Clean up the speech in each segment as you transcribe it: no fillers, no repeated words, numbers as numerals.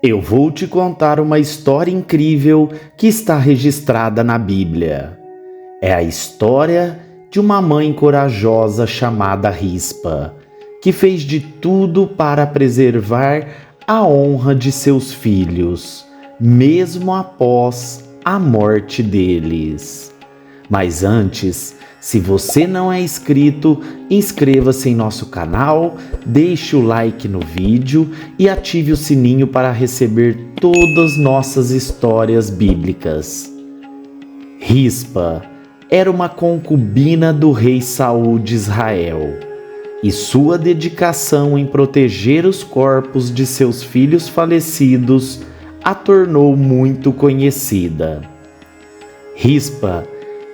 Eu vou te contar uma história incrível que está registrada na Bíblia. É a história de uma mãe corajosa chamada Rispa, que fez de tudo para preservar a honra de seus filhos, mesmo após a morte deles. Mas antes, se você não é inscrito, inscreva-se em nosso canal, deixe o like no vídeo e ative o sininho para receber todas nossas histórias bíblicas. Rispa era uma concubina do rei Saul de Israel, e sua dedicação em proteger os corpos de seus filhos falecidos a tornou muito conhecida. Rispa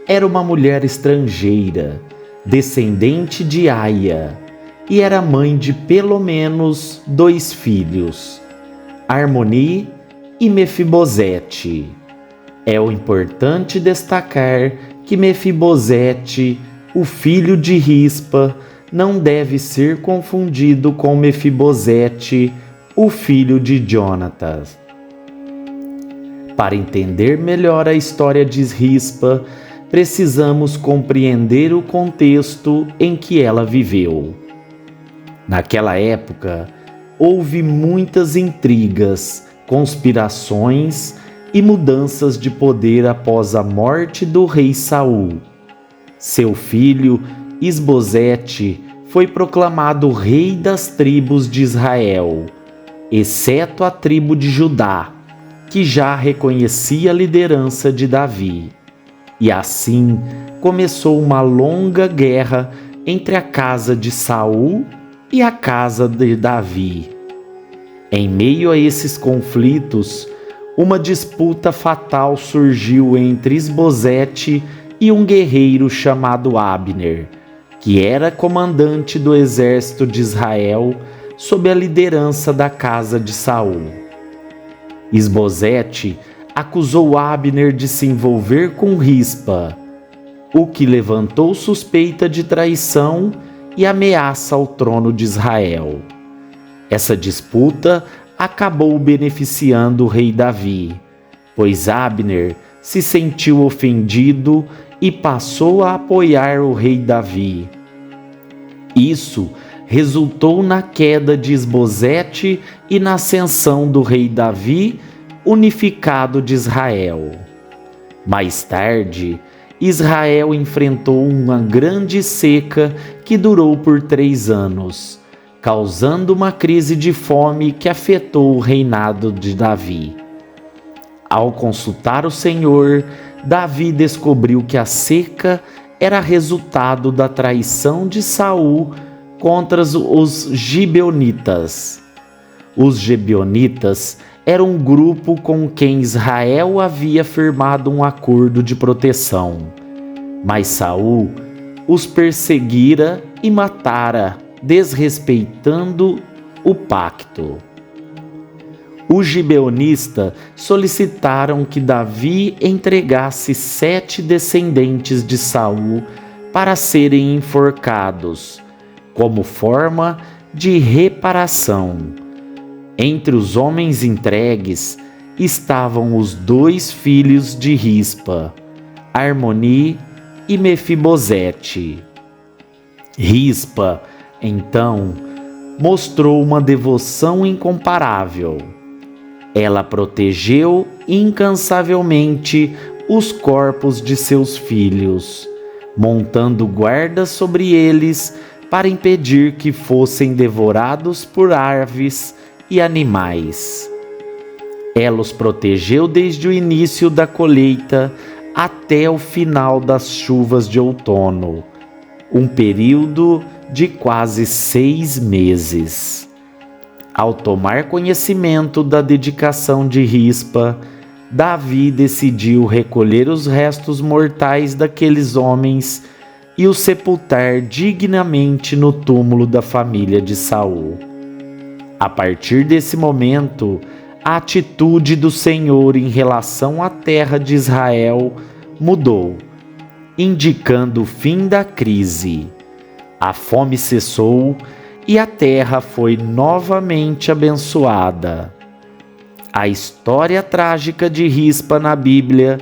era uma mulher estrangeira, descendente de Aia, e era mãe de pelo menos 2 filhos, Armoni e Mefibosete. É importante destacar que Mefibosete, o filho de Rispa, não deve ser confundido com Mefibosete, o filho de Jonatas. Para entender melhor a história de Rispa, precisamos compreender o contexto em que ela viveu. Naquela época, houve muitas intrigas, conspirações e mudanças de poder após a morte do rei Saul. Seu filho, Isbosete, foi proclamado rei das tribos de Israel, exceto a tribo de Judá, que já reconhecia a liderança de Davi. E assim começou uma longa guerra entre a casa de Saul e a casa de Davi. Em meio a esses conflitos, uma disputa fatal surgiu entre Isbosete e um guerreiro chamado Abner, que era comandante do exército de Israel sob a liderança da casa de Saul. Isbosete acusou Abner de se envolver com Rispa, o que levantou suspeita de traição e ameaça ao trono de Israel. Essa disputa acabou beneficiando o rei Davi, pois Abner se sentiu ofendido e passou a apoiar o rei Davi. Isso resultou na queda de Isbosete e na ascensão do rei Davi, unificado de Israel. Mais tarde, Israel enfrentou uma grande seca que durou por 3 anos, causando uma crise de fome que afetou o reinado de Davi. Ao consultar o Senhor, Davi descobriu que a seca era resultado da traição de Saul contra os gibeonitas. Os gibeonitas era um grupo com quem Israel havia firmado um acordo de proteção, mas Saul os perseguira e matara, desrespeitando o pacto. Os gibeonistas solicitaram que Davi entregasse 7 descendentes de Saul para serem enforcados, como forma de reparação. Entre os homens entregues estavam os 2 filhos de Rispa, Armoni e Mefibosete. Rispa, então, mostrou uma devoção incomparável. Ela protegeu incansavelmente os corpos de seus filhos, montando guarda sobre eles para impedir que fossem devorados por aves e animais. Ela os protegeu desde o início da colheita até o final das chuvas de outono, um período de quase 6 meses. Ao tomar conhecimento da dedicação de Rispa, Davi decidiu recolher os restos mortais daqueles homens e os sepultar dignamente no túmulo da família de Saul. A partir desse momento, a atitude do Senhor em relação à terra de Israel mudou, indicando o fim da crise. A fome cessou e a terra foi novamente abençoada. A história trágica de Rispa na Bíblia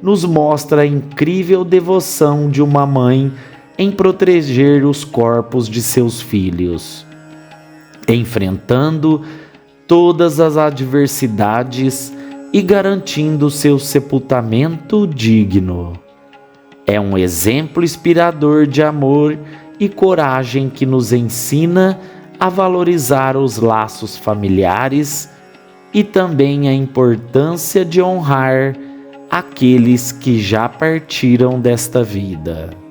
nos mostra a incrível devoção de uma mãe em proteger os corpos de seus filhos, enfrentando todas as adversidades e garantindo seu sepultamento digno. É um exemplo inspirador de amor e coragem que nos ensina a valorizar os laços familiares e também a importância de honrar aqueles que já partiram desta vida.